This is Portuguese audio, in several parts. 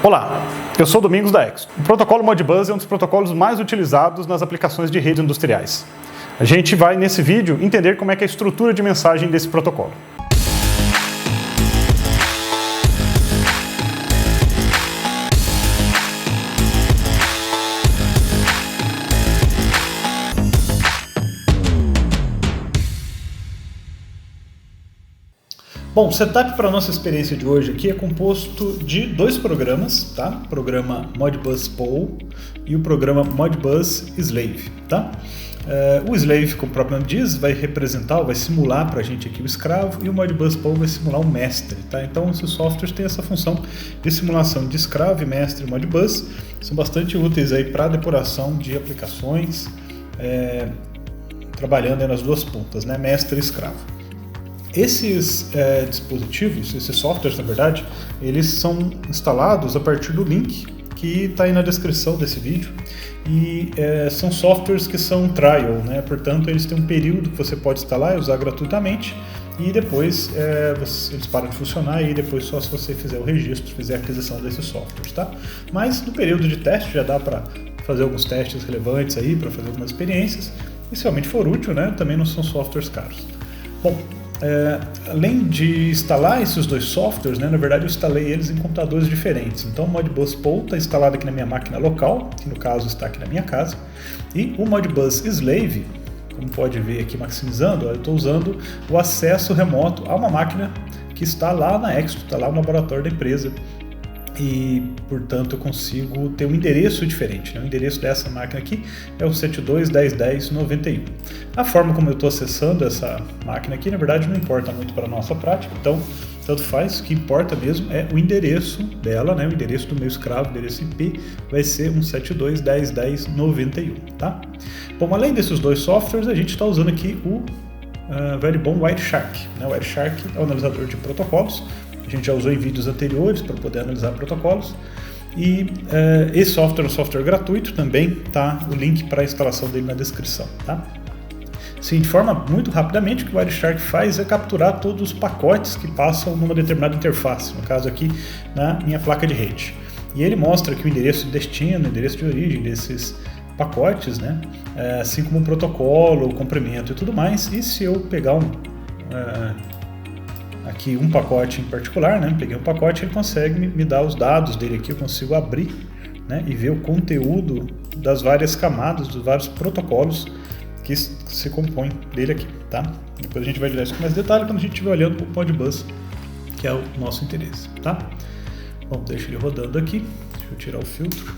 Olá, eu sou Domingos da Exo. O protocolo Modbus é um dos protocolos mais utilizados nas aplicações de redes industriais. A gente vai, nesse vídeo, entender como é que é a estrutura de mensagem desse protocolo. Bom, o setup para a nossa experiência de hoje aqui é composto de dois programas, tá? O programa Modbus POL e o programa Modbus Slave, tá? O Slave, como o próprio nome diz, vai representar, vai simular para a gente aqui o escravo, e o Modbus POL vai simular o mestre, tá? Então, esses softwares têm essa função de simulação de escravo e mestre Modbus, são bastante úteis aí para depuração de aplicações, trabalhando aí nas duas pontas, né? Mestre e escravo. Esses dispositivos, esses softwares, na verdade, eles são instalados a partir do link que está aí na descrição desse vídeo, e são softwares que são trial, né? Portanto, eles têm um período que você pode instalar e usar gratuitamente, e depois eles param de funcionar, e depois só se você fizer o registro, fizer a aquisição desses softwares, tá? Mas no período de teste já dá para fazer alguns testes relevantes aí, para fazer algumas experiências, e se realmente for útil, né? Também não são softwares caros. Bom, além de instalar esses dois softwares, né, na verdade eu instalei eles em computadores diferentes. Então o Modbus POL está instalado aqui na minha máquina local, que no caso está aqui na minha casa, e o Modbus Slave, como pode ver aqui maximizando, eu estou usando o acesso remoto a uma máquina que está lá na Exo, está lá no laboratório da empresa, e portanto eu consigo ter um endereço diferente, né? O endereço dessa máquina aqui é o 72.10.10.91. A forma como eu estou acessando essa máquina aqui, na verdade, não importa muito para a nossa prática, então tanto faz, o que importa mesmo é o endereço dela, né? O endereço do meu escravo, o endereço IP, vai ser 172.10.10.91, tá? Bom, além desses dois softwares, a gente está usando aqui o very bom Wireshark, né? O Wireshark é um analisador de protocolos. A gente já usou em vídeos anteriores para poder analisar protocolos, e esse software é um software gratuito, também tá o link para a instalação dele na descrição, tá? Sim, de forma muito rapidamente, o que o Wireshark faz é capturar todos os pacotes que passam numa determinada interface, no caso aqui na minha placa de rede, e ele mostra aqui o endereço de destino, o endereço de origem desses pacotes, né? Assim como o protocolo, o comprimento e tudo mais. E se eu pegar aqui um pacote em particular, né? Peguei um pacote, ele consegue me dar os dados dele aqui, eu consigo abrir, né? E ver o conteúdo das várias camadas, dos vários protocolos que se compõem dele aqui, tá? Depois a gente vai olhar isso com mais detalhe quando a gente estiver olhando o Modbus, que é o nosso interesse, tá? Bom, deixa ele rodando aqui, deixa eu tirar o filtro.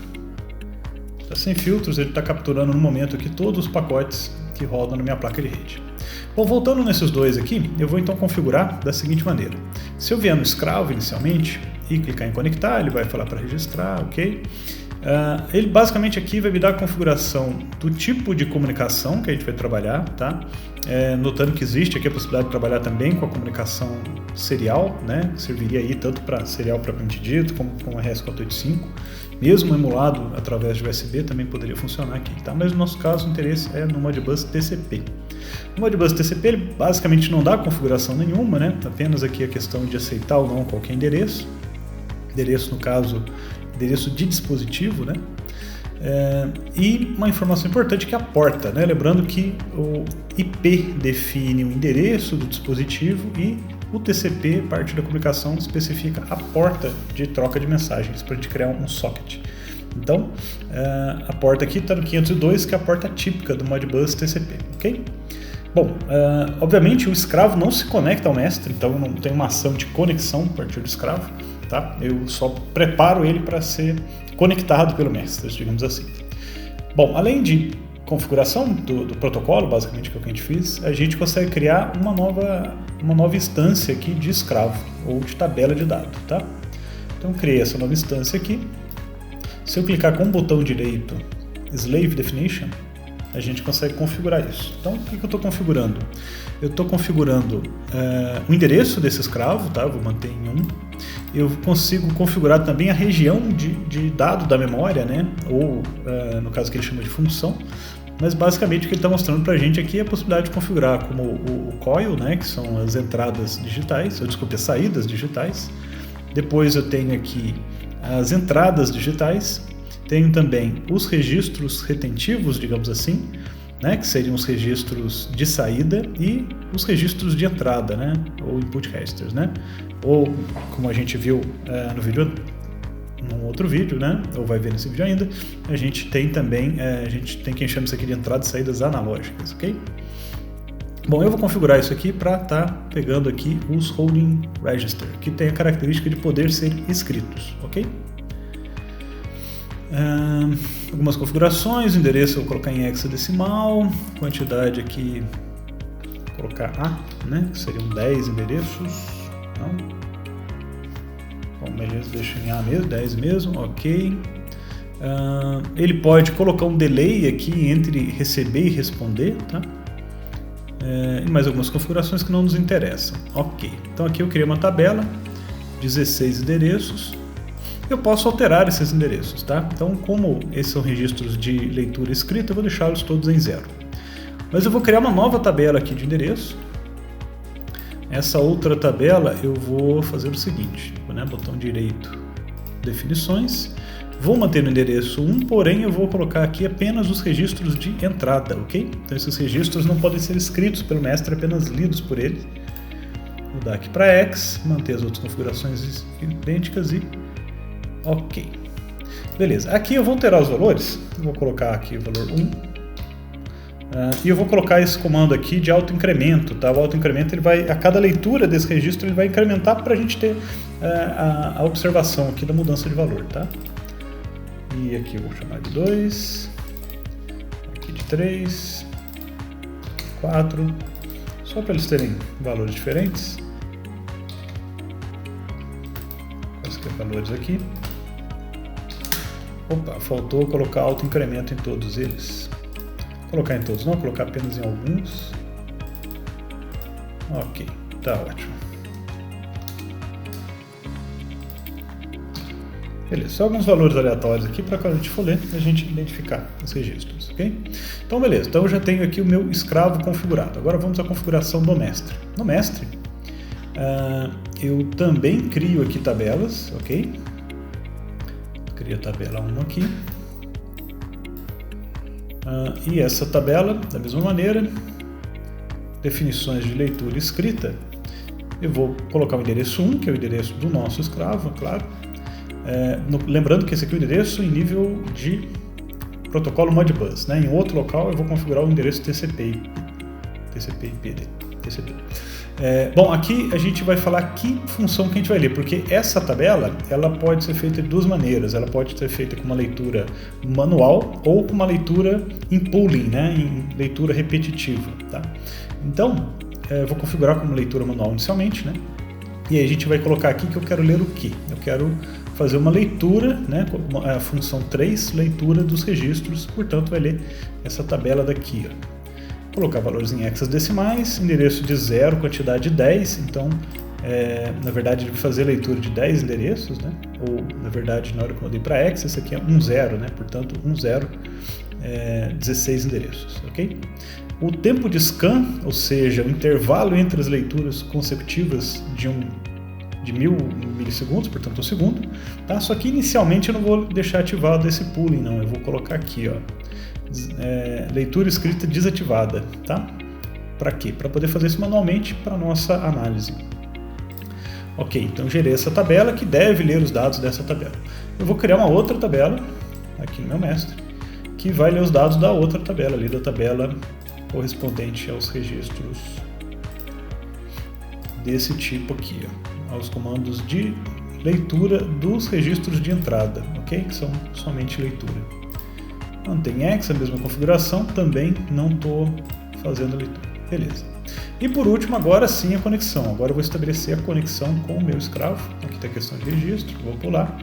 Está sem filtros, ele está capturando no momento aqui todos os pacotes que rodam na minha placa de rede. Bom, voltando nesses dois aqui, eu vou então configurar da seguinte maneira. Se eu vier no escravo inicialmente e clicar em conectar, ele vai falar para registrar, ok? Ele basicamente aqui vai me dar a configuração do tipo de comunicação que a gente vai trabalhar, tá? Notando que existe aqui a possibilidade de trabalhar também com a comunicação serial, né? Que serviria aí tanto para serial propriamente dito, como com RS485. Mesmo emulado através de USB também poderia funcionar aqui, tá? Mas no nosso caso o interesse é no Modbus TCP. No Modbus TCP ele basicamente não dá configuração nenhuma, né? Apenas aqui a questão de aceitar ou não qualquer endereço. Endereço, no caso, endereço de dispositivo, né? E uma informação importante que é a porta, né? Lembrando que o IP define o endereço do dispositivo e o TCP, parte da comunicação, especifica a porta de troca de mensagens para a gente criar um socket. Então, a porta aqui está no 502, que é a porta típica do Modbus TCP, ok? Bom, obviamente o escravo não se conecta ao mestre, então eu não tenho uma ação de conexão a partir do escravo, tá? Eu só preparo ele para ser conectado pelo mestre, digamos assim. Bom, além de configuração do protocolo, basicamente que é o que a gente fez, a gente consegue criar uma nova instância aqui de escravo, ou de tabela de dados, tá? Então eu criei essa nova instância aqui. Se eu clicar com o botão direito Slave Definition, a gente consegue configurar isso. Então, o que eu estou configurando? Eu estou configurando o endereço desse escravo, tá? Eu vou manter em 1. Eu consigo configurar também a região de dado da memória, né? Ou, no caso que ele chama de função. Mas basicamente o que ele está mostrando para a gente aqui é a possibilidade de configurar como o coil, né? Que são as entradas digitais, ou desculpe, as saídas digitais. Depois eu tenho aqui as entradas digitais, tenho também os registros retentivos, digamos assim, né, que seriam os registros de saída e os registros de entrada, né, ou input registers, né, ou como a gente viu num outro vídeo, né, ou vai ver nesse vídeo ainda, a gente tem também, a gente tem que chama isso aqui de entradas e saídas analógicas, ok? Bom, eu vou configurar isso aqui para estar pegando aqui os holding register, que tem a característica de poder ser escritos, ok? Algumas configurações, endereço eu vou colocar em hexadecimal, quantidade aqui, vou colocar A, né, que seriam 10 endereços, não? Bom, beleza, deixa em A mesmo, 10 mesmo, ok. Ele pode colocar um delay aqui entre receber e responder, tá? E mais algumas configurações que não nos interessam. Ok, então aqui eu criei uma tabela, 16 endereços. Eu posso alterar esses endereços, tá? Então, como esses são registros de leitura escrita, eu vou deixá-los todos em 0. Mas eu vou criar uma nova tabela aqui de endereço. Essa outra tabela eu vou fazer o seguinte, né? Botão direito, definições. Vou manter no endereço 1, porém eu vou colocar aqui apenas os registros de entrada, ok? Então esses registros não podem ser escritos pelo mestre, apenas lidos por ele. Vou dar aqui para X, manter as outras configurações idênticas e ok. Beleza, aqui eu vou alterar os valores, eu vou colocar aqui o valor 1. E eu vou colocar esse comando aqui de autoincremento, tá? O autoincremento, ele vai, a cada leitura desse registro, ele vai incrementar para a gente ter a observação aqui da mudança de valor, tá? E aqui eu vou chamar de 2, aqui de 3, 4, só para eles terem valores diferentes. Quaisquer valores aqui. Opa, faltou colocar autoincremento em todos eles. Colocar em todos não, colocar apenas em alguns. Ok, tá ótimo. Beleza, só alguns valores aleatórios aqui para quando a gente for ler, a gente identificar os registros, ok? Então, beleza, então eu já tenho aqui o meu escravo configurado. Agora vamos à configuração do mestre. No mestre, eu também crio aqui tabelas, ok? Crio a tabela 1 aqui. E essa tabela, da mesma maneira, definições de leitura e escrita, eu vou colocar o endereço 1, que é o endereço do nosso escravo, claro. Lembrando que esse aqui é o endereço em nível de protocolo Modbus, né? Em outro local eu vou configurar o endereço TCP/IP. Bom, aqui a gente vai falar que função que a gente vai ler, porque essa tabela ela pode ser feita de duas maneiras. Ela pode ser feita com uma leitura manual ou com uma leitura em pooling, né? Em leitura repetitiva, tá? Então, eu vou configurar como leitura manual inicialmente, né? E aí a gente vai colocar aqui que eu quero ler o quê? Eu quero fazer uma leitura, né, a função 3, leitura dos registros, portanto vai ler essa tabela daqui. Ó. Colocar valores em hexadecimais, endereço de 0, quantidade de 10, então na verdade ele vai fazer a leitura de 10 endereços, né, ou na verdade na hora que eu mudei para hex, esse aqui é 10, né, portanto 10, 16 endereços, ok? O tempo de scan, ou seja, o intervalo entre as leituras consecutivas de 1000 milissegundos, portanto um segundo, tá? Só que inicialmente eu não vou deixar ativado esse pooling, não, eu vou colocar aqui, ó, leitura escrita desativada, tá? Para quê? Para poder fazer isso manualmente para nossa análise. Ok, então gerei essa tabela que deve ler os dados dessa tabela. Eu vou criar uma outra tabela aqui no meu mestre que vai ler os dados da outra tabela ali, da tabela correspondente aos registros desse tipo aqui, ó. Aos comandos de leitura dos registros de entrada, ok? Que são somente leitura. Mantém X, a mesma configuração, também não estou fazendo leitura. Beleza. E por último, agora sim a conexão. Agora eu vou estabelecer a conexão com o meu escravo. Aqui está a questão de registro, vou pular.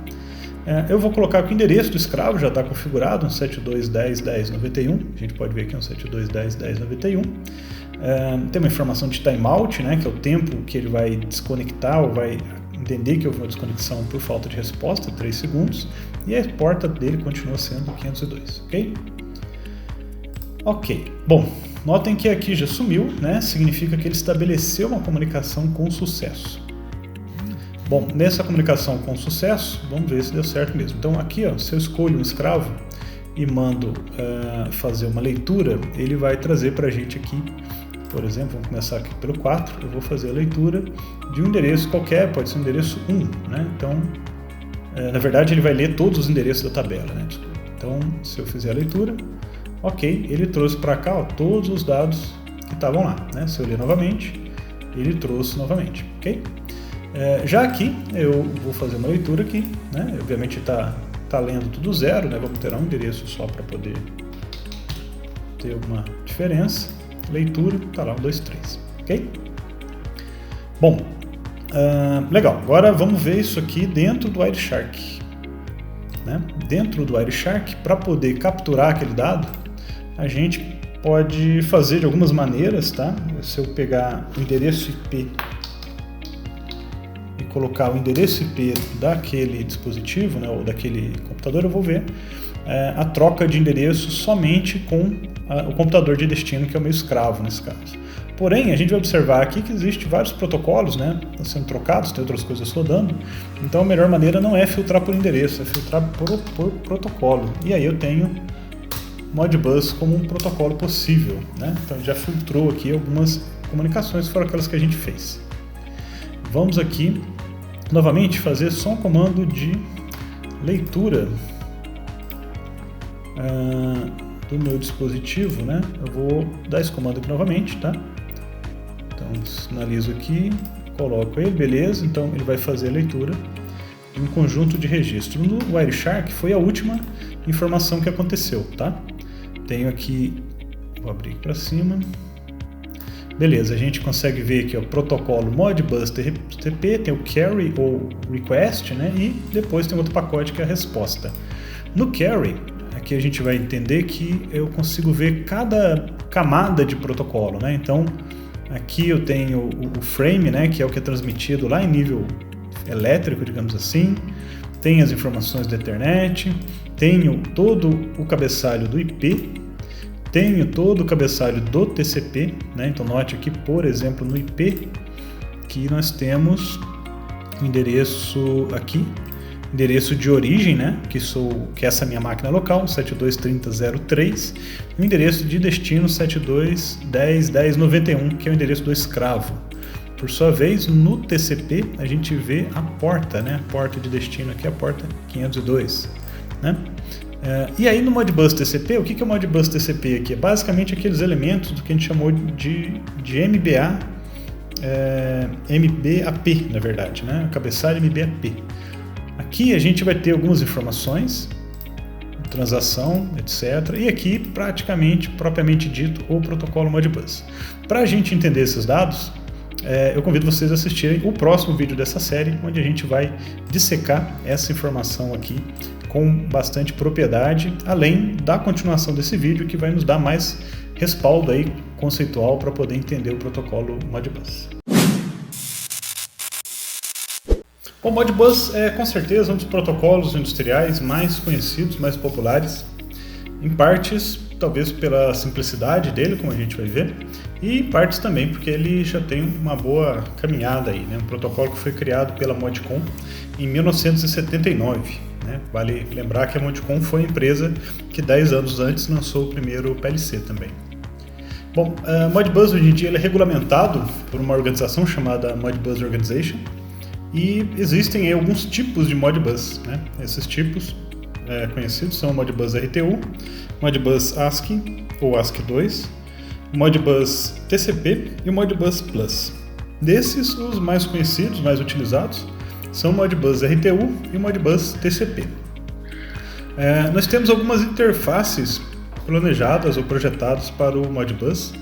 Eu vou colocar que o endereço do escravo já está configurado, um 72.10.10.91. A gente pode ver aqui um 72.10.10.91. Tem uma informação de timeout, né, que é o tempo que ele vai desconectar ou vai entender que houve uma desconexão por falta de resposta, 3 segundos, e a porta dele continua sendo 502, ok? Ok, bom, notem que aqui já sumiu, né, significa que ele estabeleceu uma comunicação com sucesso. Bom, nessa comunicação com sucesso, vamos ver se deu certo mesmo. Então aqui, ó, se eu escolho um escravo e mando fazer uma leitura, ele vai trazer para a gente aqui, por exemplo, vamos começar aqui pelo 4, eu vou fazer a leitura de um endereço qualquer, pode ser um endereço 1, né? Então, na verdade, ele vai ler todos os endereços da tabela, né? Então, se eu fizer a leitura, ok, ele trouxe para cá, ó, todos os dados que estavam lá, né? Se eu ler novamente, ele trouxe novamente, ok? Já aqui, eu vou fazer uma leitura aqui, né? Obviamente está lendo tudo zero, né? Vamos ter um endereço só para poder ter uma diferença. Leitura, está lá 1, 2, 3, ok? Bom, legal, agora vamos ver isso aqui dentro do Wireshark, né? Dentro do Wireshark, para poder capturar aquele dado, a gente pode fazer de algumas maneiras, tá? Se eu pegar o endereço IP e colocar o endereço IP daquele dispositivo, né, ou daquele computador, eu vou ver a troca de endereço somente com o computador de destino, que é o meu escravo nesse caso. Porém, a gente vai observar aqui que existem vários protocolos, né, sendo trocados, tem outras coisas rodando, então a melhor maneira não é filtrar por endereço, é filtrar por protocolo. E aí eu tenho Modbus como um protocolo possível, né? Então já filtrou aqui algumas comunicações, foram aquelas que a gente fez. Vamos aqui novamente fazer só um comando de leitura do meu dispositivo, né? Eu vou dar esse comando aqui novamente, tá? Então sinalizo aqui, coloco ele, beleza, então ele vai fazer a leitura de um conjunto de registro. No Wireshark foi a última informação que aconteceu, tá? Tenho aqui, vou abrir aqui para cima, beleza, a gente consegue ver aqui o protocolo Modbus TCP, tem o carry ou request, né? E depois tem outro pacote que é a resposta. No carry, aqui a gente vai entender que eu consigo ver cada camada de protocolo, né? Então aqui eu tenho o frame, né, que é o que é transmitido lá em nível elétrico, digamos assim, tem as informações da Ethernet, tenho todo o cabeçalho do IP, tenho todo o cabeçalho do TCP, né? Então note aqui, por exemplo, no IP, que nós temos o endereço aqui, endereço de origem, né? Que é essa minha máquina local, 7230.03, e o endereço de destino 72.10.10.91, que é o endereço do escravo. Por sua vez, no TCP, a gente vê a porta, né? A porta de destino aqui é a porta 502, né? E aí no Modbus TCP, o que é o Modbus TCP aqui? É basicamente aqueles elementos do que a gente chamou de MBA, MBAP, na verdade, né? Cabeçalho MBAP. Aqui a gente vai ter algumas informações, transação, etc. E aqui, propriamente dito, o protocolo Modbus. Para a gente entender esses dados, eu convido vocês a assistirem o próximo vídeo dessa série, onde a gente vai dissecar essa informação aqui com bastante propriedade, além da continuação desse vídeo, que vai nos dar mais respaldo aí conceitual para poder entender o protocolo Modbus. O Modbus é com certeza um dos protocolos industriais mais conhecidos, mais populares, em partes talvez pela simplicidade dele, como a gente vai ver, e em partes também porque ele já tem uma boa caminhada aí, né? Um protocolo que foi criado pela Modcon em 1979. Né? Vale lembrar que a Modcon foi a empresa que 10 anos antes lançou o primeiro PLC também. Bom, a Modbus hoje em dia ele é regulamentado por uma organização chamada Modbus Organization, e existem aí alguns tipos de Modbus, né? Esses tipos conhecidos são o Modbus RTU, Modbus ASCII ou ASCII2, Modbus TCP e o Modbus Plus. Desses, os mais conhecidos, mais utilizados, são o Modbus RTU e o Modbus TCP. Nós temos algumas interfaces planejadas ou projetadas para o Modbus,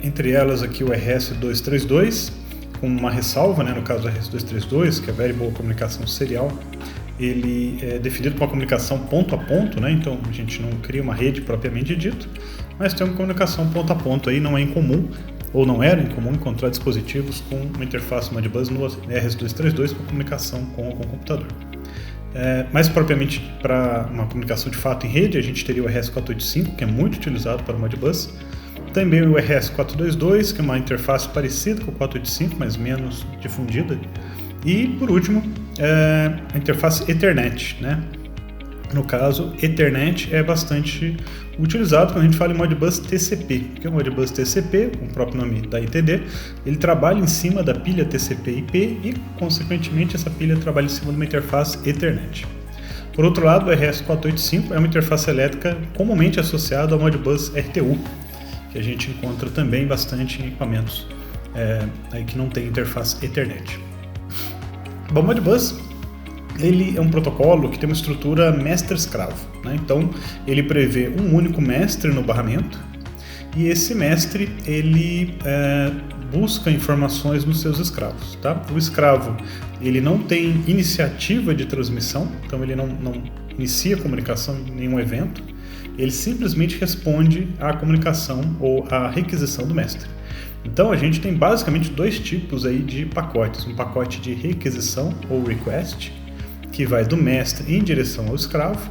entre elas aqui o RS-232, com uma ressalva, né, no caso do RS-232, que é Variable Comunicação Serial, ele é definido por uma comunicação ponto a ponto, né, então a gente não cria uma rede propriamente dito, mas tem uma comunicação ponto a ponto aí, não é incomum, ou não era incomum encontrar dispositivos com uma interface Modbus no RS-232 para comunicação com o computador. Mais propriamente para uma comunicação de fato em rede, a gente teria o RS-485, que é muito utilizado para o Modbus, também o RS-422, que é uma interface parecida com o 485, mas menos difundida, E, por último, a interface Ethernet, né? No caso, Ethernet é bastante utilizado quando a gente fala em Modbus TCP, porque o Modbus TCP, com o próprio nome da ITD, ele trabalha em cima da pilha TCP/IP e, consequentemente, essa pilha trabalha em cima de uma interface Ethernet. Por outro lado, o RS485 é uma interface elétrica comumente associada ao Modbus RTU, que a gente encontra também bastante em equipamentos aí que não tem interface Ethernet. Bom, o Modbus ele é um protocolo que tem uma estrutura mestre-escravo, né? Então ele prevê um único mestre no barramento e esse mestre ele busca informações nos seus escravos, tá? O escravo ele não tem iniciativa de transmissão, então ele não inicia comunicação em nenhum evento, ele simplesmente responde à comunicação ou à requisição do mestre. Então a gente tem basicamente dois tipos aí de pacotes, um pacote de requisição ou request, que vai do mestre em direção ao escravo,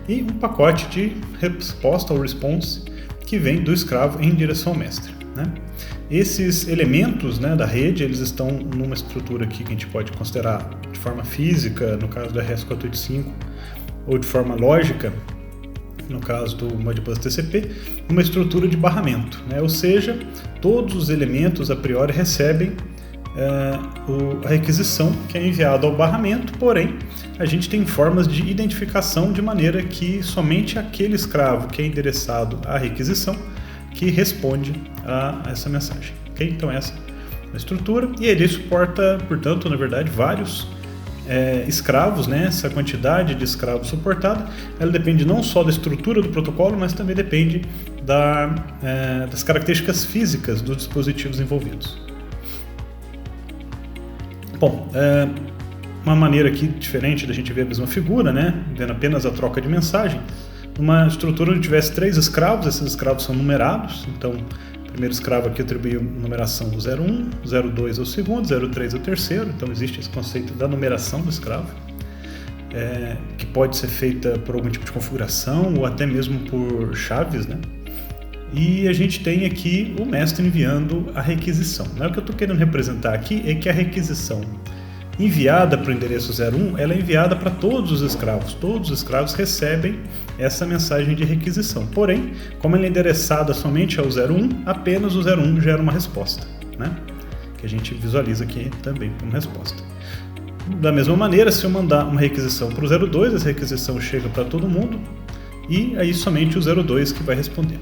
e um pacote de resposta ou response, que vem do escravo em direção ao mestre, né? Esses elementos, né, da rede, eles estão numa estrutura aqui que a gente pode considerar de forma física, no caso do RS485, ou de forma lógica, no caso do Modbus TCP, uma estrutura de barramento, né? Ou seja, todos os elementos a priori recebem a requisição que é enviada ao barramento, porém a gente tem formas de identificação de maneira que somente aquele escravo que é endereçado à requisição que responde a essa mensagem. Okay? Então essa é a estrutura e ele suporta, portanto, na verdade, vários escravos, né? Essa quantidade de escravos suportada, ela depende não só da estrutura do protocolo, mas também depende das características físicas dos dispositivos envolvidos. Bom, uma maneira aqui diferente da gente ver a mesma figura, né? Vendo apenas a troca de mensagem, numa estrutura onde tivesse 3 escravos, esses escravos são numerados, então o primeiro escravo aqui atribui numeração do 01, 02 ao segundo, 03 ao terceiro, então existe esse conceito da numeração do escravo, que pode ser feita por algum tipo de configuração ou até mesmo por chaves, né? E a gente tem aqui o mestre enviando a requisição. O que eu estou querendo representar aqui é que a requisição enviada para o endereço 01, ela é enviada para todos os escravos. Todos os escravos recebem essa mensagem de requisição. Porém, como ela é endereçada somente ao 01, apenas o 01 gera uma resposta, né? Que a gente visualiza aqui também como resposta. Da mesma maneira, se eu mandar uma requisição para o 02, essa requisição chega para todo mundo e aí somente o 02 que vai responder.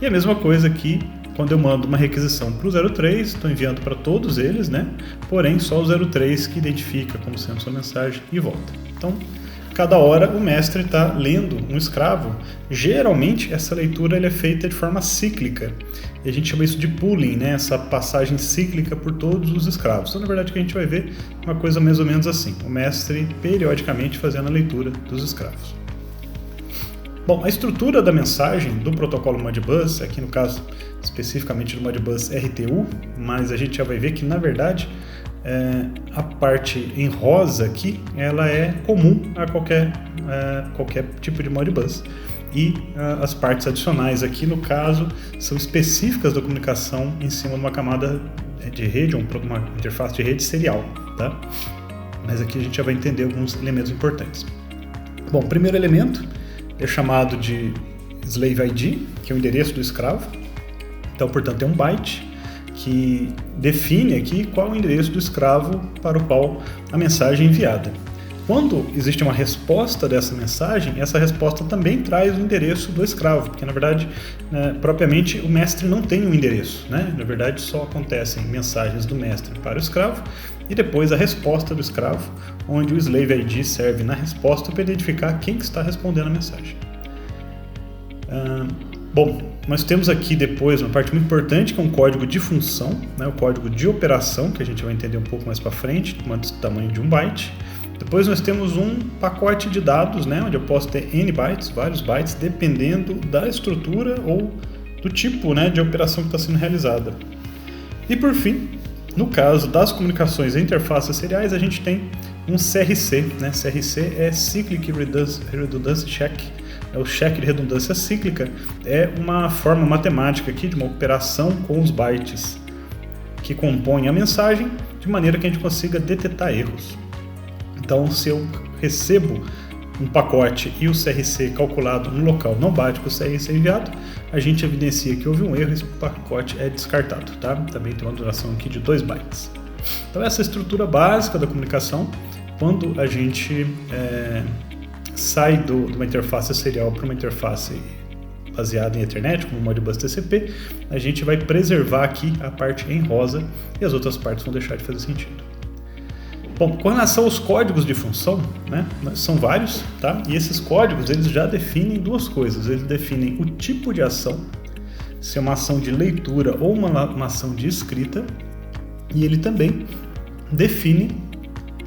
E a mesma coisa aqui, quando eu mando uma requisição para o 03, estou enviando para todos eles, né? Porém, só o 03 que identifica como sendo sua mensagem e volta. Então, cada hora o mestre está lendo um escravo. Geralmente, essa leitura é feita de forma cíclica. E a gente chama isso de pooling, né? Essa passagem cíclica por todos os escravos. Então, na verdade, o que a gente vai ver é uma coisa mais ou menos assim. O mestre, periodicamente, fazendo a leitura dos escravos. Bom, a estrutura da mensagem do protocolo Modbus, aqui no caso especificamente do Modbus RTU, mas a gente já vai ver que na verdade a parte em rosa aqui, ela é comum a qualquer tipo de Modbus. E as partes adicionais aqui, no caso, são específicas da comunicação em cima de uma camada de rede, uma interface de rede serial, tá? Mas aqui a gente já vai entender alguns elementos importantes. Bom, o primeiro elemento é chamado de Slave ID, que é o endereço do escravo. Então, portanto, é um byte que define aqui qual é o endereço do escravo para o qual a mensagem é enviada. Quando existe uma resposta dessa mensagem, essa resposta também traz o endereço do escravo, porque, na verdade, propriamente o mestre não tem um endereço, né? Na verdade, só acontecem mensagens do mestre para o escravo e depois a resposta do escravo, onde o Slave ID serve na resposta para identificar quem que está respondendo a mensagem. Bom, nós temos aqui depois uma parte muito importante, que é um código de função, né? O código de operação, que a gente vai entender um pouco mais para frente, do tamanho de um byte. Depois nós temos um pacote de dados, né, onde eu posso ter N bytes, vários bytes, dependendo da estrutura ou do tipo, né, de operação que está sendo realizada. E por fim, no caso das comunicações entre interfaces seriais, a gente tem um CRC. Né? CRC é Cyclic Redundancy Check, é o cheque de redundância cíclica, é uma forma matemática aqui de uma operação com os bytes. que compõem a mensagem, de maneira que a gente consiga detectar erros. Então, se eu recebo um pacote e o CRC calculado no local não bate com o CRC enviado, a gente evidencia que houve um erro e esse pacote é descartado, tá? Também tem uma duração aqui de 2 bytes. Então essa é a estrutura básica da comunicação. Quando a gente sai de uma interface serial para uma interface baseada em Ethernet, como o Modbus TCP, a gente vai preservar aqui a parte em rosa e as outras partes vão deixar de fazer sentido. Bom, com relação aos códigos de função, né, são vários, tá? E esses códigos eles já definem duas coisas. Eles definem o tipo de ação, se é uma ação de leitura ou uma ação de escrita, e ele também define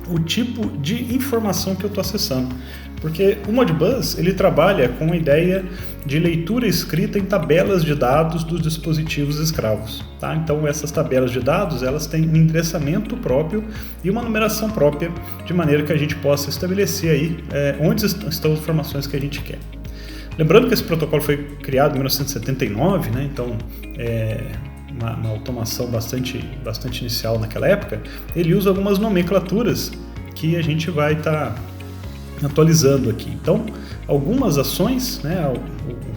o tipo de informação que eu estou acessando. Porque o Modbus ele trabalha com a ideia de leitura escrita em tabelas de dados dos dispositivos escravos. Tá? Então essas tabelas de dados elas têm um endereçamento próprio e uma numeração própria, de maneira que a gente possa estabelecer aí onde estão as informações que a gente quer. Lembrando que esse protocolo foi criado em 1979, né? Então uma automação bastante inicial naquela época. Ele usa algumas nomenclaturas que a gente vai estar atualizando aqui. Então, algumas ações, né,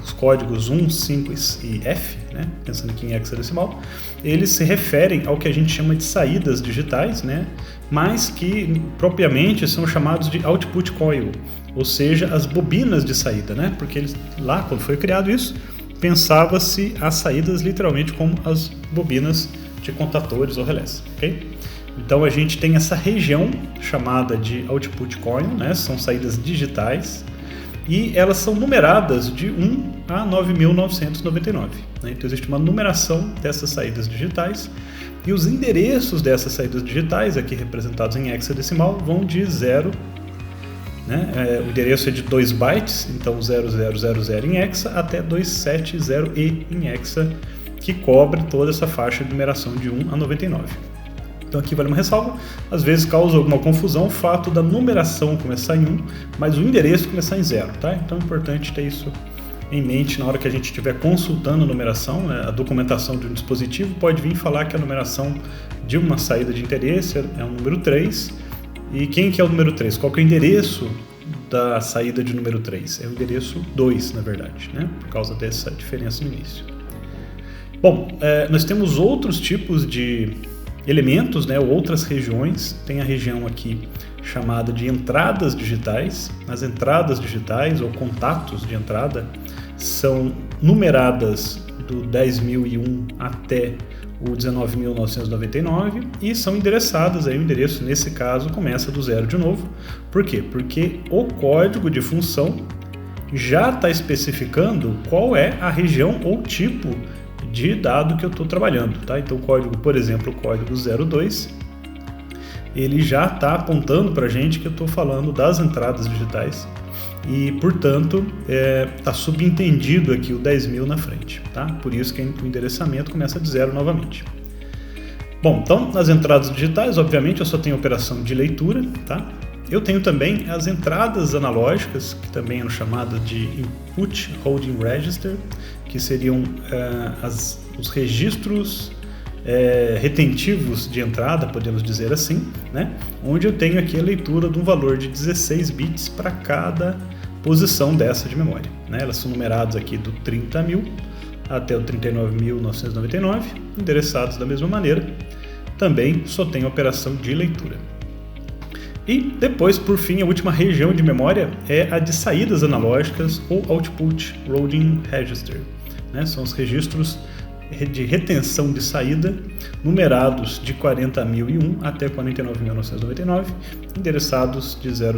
os códigos 1, 5 e F, né, pensando aqui em hexadecimal, eles se referem ao que a gente chama de saídas digitais, né, mas que propriamente são chamados de output coil, ou seja, as bobinas de saída, né, porque lá, quando foi criado isso, pensava-se as saídas literalmente como as bobinas de contatores ou relés, ok? Então a gente tem essa região chamada de output coil, né? São saídas digitais e elas são numeradas de 1 a 9.999. Né? Então existe uma numeração dessas saídas digitais e os endereços dessas saídas digitais, aqui representados em hexadecimal, vão de 0, né? O endereço é de 2 bytes, então 0000 em hexa até 270E em hexa, que cobre toda essa faixa de numeração de 1 a 99. Então aqui vale uma ressalva, às vezes causa alguma confusão o fato da numeração começar em 1, mas o endereço começar em 0, tá? Então é importante ter isso em mente na hora que a gente estiver consultando a numeração, né? A documentação de um dispositivo pode vir falar que a numeração de uma saída de interesse é o número 3, e quem que é o número 3? Qual que é o endereço da saída de número 3? É o endereço 2, na verdade, né? Por causa dessa diferença no início. Bom, nós temos outros tipos de elementos, né, ou outras regiões. Tem a região aqui chamada de entradas digitais. As entradas digitais ou contatos de entrada são numeradas do 10.001 até o 19.999 e são endereçadas, aí o endereço nesse caso começa do 0 de novo. Por quê? Porque o código de função já está especificando qual é a região ou tipo de dado que eu estou trabalhando, tá? Então o código, por exemplo, o código 02, ele já está apontando para a gente que eu estou falando das entradas digitais e, portanto, está subentendido aqui o 10.000 na frente, tá? Por isso que o endereçamento começa de 0 novamente. Bom, então nas entradas digitais, obviamente, eu só tenho operação de leitura, tá? Eu tenho também as entradas analógicas, que também são chamadas de Input Holding Register, que seriam os registros retentivos de entrada, podemos dizer assim, né? Onde eu tenho aqui a leitura de um valor de 16 bits para cada posição dessa de memória, né? Elas são numeradas aqui do 30.000 até o 39.999, endereçados da mesma maneira. Também só tem operação de leitura. E depois, por fim, a última região de memória é a de saídas analógicas ou Output Holding Register, né? São os registros de retenção de saída numerados de 40.001 até 49.999, endereçados de 0000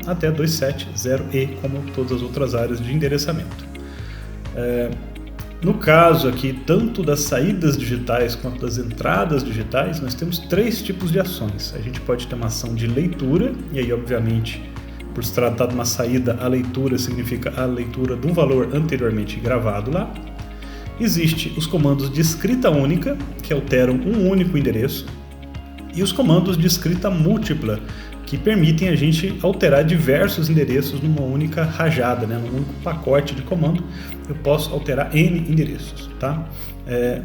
até 270E, como todas as outras áreas de endereçamento. No caso aqui, tanto das saídas digitais quanto das entradas digitais, nós temos 3 tipos de ações. A gente pode ter uma ação de leitura, e aí, obviamente, por se tratar de uma saída, a leitura significa a leitura de um valor anteriormente gravado lá. Existem os comandos de escrita única, que alteram um único endereço, e os comandos de escrita múltipla, que permitem a gente alterar diversos endereços numa única rajada, né? Num único pacote de comando, eu posso alterar N endereços, tá?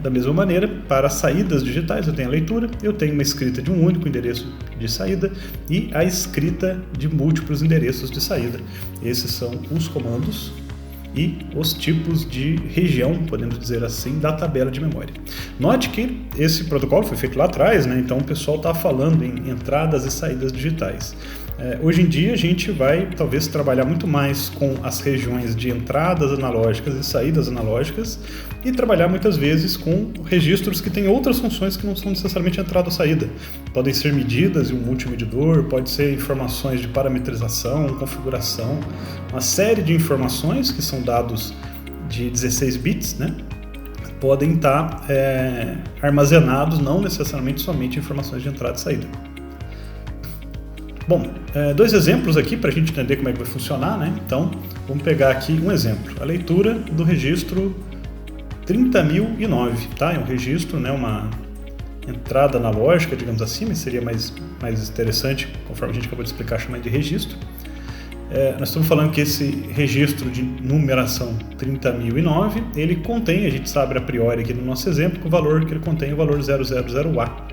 Da mesma maneira, para saídas digitais, eu tenho a leitura, eu tenho uma escrita de um único endereço de saída e a escrita de múltiplos endereços de saída. Esses são os comandos e os tipos de região, podemos dizer assim, da tabela de memória. Note que esse protocolo foi feito lá atrás, né? Então o pessoal está falando em entradas e saídas digitais. Hoje em dia a gente vai talvez trabalhar muito mais com as regiões de entradas analógicas e saídas analógicas e trabalhar muitas vezes com registros que têm outras funções que não são necessariamente entrada ou saída. Podem ser medidas e um multimedidor, pode ser informações de parametrização, configuração, uma série de informações que são dados de 16 bits, né? Podem estar armazenados, não necessariamente somente informações de entrada e saída. Bom, dois exemplos aqui para a gente entender como é que vai funcionar, né? Então, vamos pegar aqui um exemplo. A leitura do registro 30.009, tá? É um registro, né? Uma entrada analógica, digamos assim, mas seria mais interessante, conforme a gente acabou de explicar, chamar de registro. Nós estamos falando que esse registro de numeração 30.009, ele contém, a gente sabe a priori aqui no nosso exemplo, que o valor que ele contém é o valor 000A.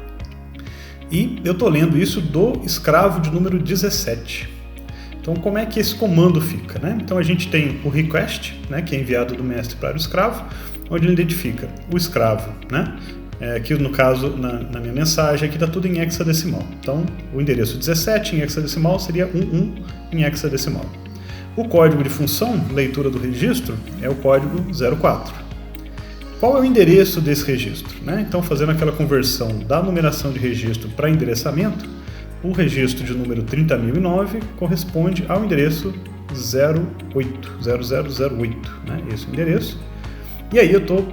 E eu estou lendo isso do escravo de número 17. Então, como é que esse comando fica, né? Então, a gente tem o request, né, que é enviado do mestre para o escravo, onde ele identifica o escravo, né? Aqui no caso, na minha mensagem, aqui está tudo em hexadecimal. Então, o endereço 17 em hexadecimal seria 11 em hexadecimal. O código de função, leitura do registro, é o código 04. Qual é o endereço desse registro, né? Então, fazendo aquela conversão da numeração de registro para endereçamento, o registro de número 30.009 corresponde ao endereço 0008, né? Esse é o endereço. E aí eu estou,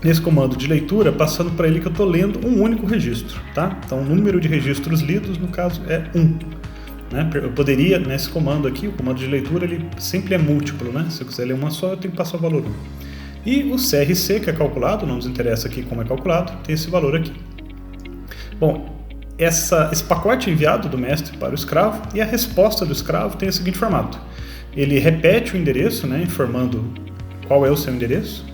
nesse comando de leitura, passando para ele que eu estou lendo um único registro, tá? Então, o número de registros lidos, no caso, é 1. Né? Eu poderia, nesse comando aqui, o comando de leitura, ele sempre é múltiplo, né? Se eu quiser ler uma só, eu tenho que passar o valor 1. E o CRC, que é calculado, não nos interessa aqui como é calculado, tem esse valor aqui. Bom, esse pacote enviado do mestre para o escravo e a resposta do escravo tem o seguinte formato. Ele repete o endereço, né, informando qual é o seu endereço,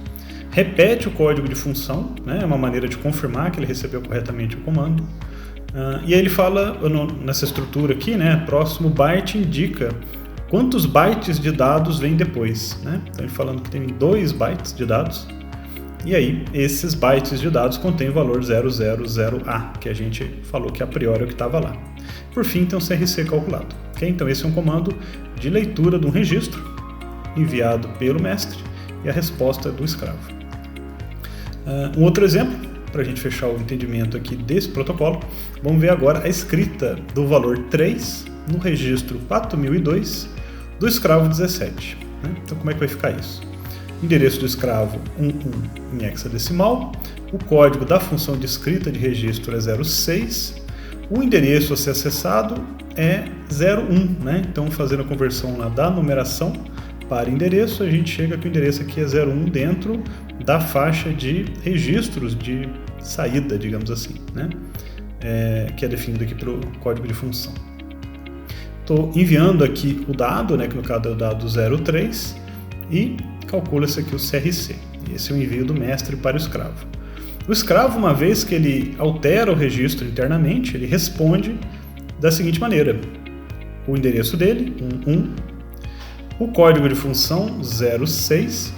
repete o código de função, né, é uma maneira de confirmar que ele recebeu corretamente o comando, e aí ele fala, nessa estrutura aqui, né, próximo byte indica quantos bytes de dados vem depois, né? Então ele falando que tem 2 bytes de dados, e aí esses bytes de dados contêm o valor 000A, que a gente falou que a priori é o que estava lá. Por fim, tem um CRC calculado. Okay? Então esse é um comando de leitura de um registro enviado pelo mestre e a resposta do escravo. Um outro exemplo, para a gente fechar o entendimento aqui desse protocolo, vamos ver agora a escrita do valor 3 no registro 4002 do escravo 17. Né? Então, como é que vai ficar isso? Endereço do escravo 11 em hexadecimal, o código da função de escrita de registro é 06, o endereço a ser acessado é 01, né? Então, fazendo a conversão lá da numeração para endereço, a gente chega que o endereço aqui é 01 dentro da faixa de registros de saída, digamos assim, né? Que é definido aqui pelo código de função. Estou enviando aqui o dado, né, que no caso é o dado 03, e calcula-se aqui o CRC. Esse é o envio do mestre para o escravo. O escravo, uma vez que ele altera o registro internamente, ele responde da seguinte maneira. O endereço dele, 11, o código de função 06,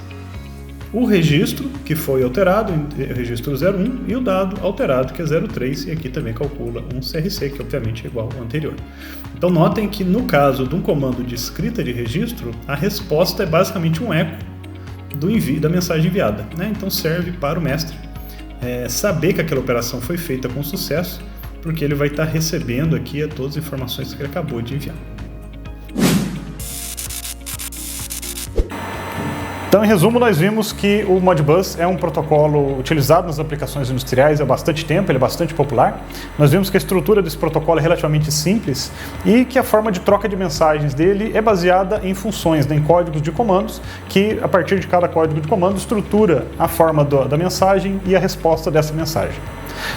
o registro que foi alterado, o registro 01, e o dado alterado, que é 03, e aqui também calcula um CRC, que obviamente é igual ao anterior. Então notem que no caso de um comando de escrita de registro, a resposta é basicamente um eco do envio da mensagem enviada, né? Então serve para o mestre saber que aquela operação foi feita com sucesso, porque ele vai estar recebendo aqui todas as informações que ele acabou de enviar. Então, em resumo, nós vimos que o Modbus é um protocolo utilizado nas aplicações industriais há bastante tempo, ele é bastante popular. Nós vimos que a estrutura desse protocolo é relativamente simples e que a forma de troca de mensagens dele é baseada em funções, em códigos de comandos, que a partir de cada código de comando estrutura a forma da mensagem e a resposta dessa mensagem.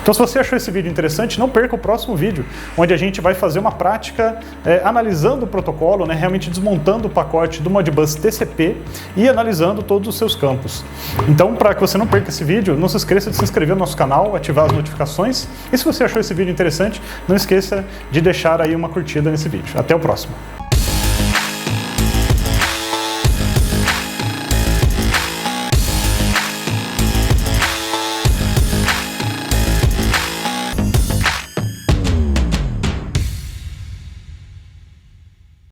Então, se você achou esse vídeo interessante, não perca o próximo vídeo, onde a gente vai fazer uma prática analisando o protocolo, né, realmente desmontando o pacote do Modbus TCP e analisando todos os seus campos. Então, para que você não perca esse vídeo, não se esqueça de se inscrever no nosso canal, ativar as notificações. E se você achou esse vídeo interessante, não esqueça de deixar aí uma curtida nesse vídeo. Até o próximo.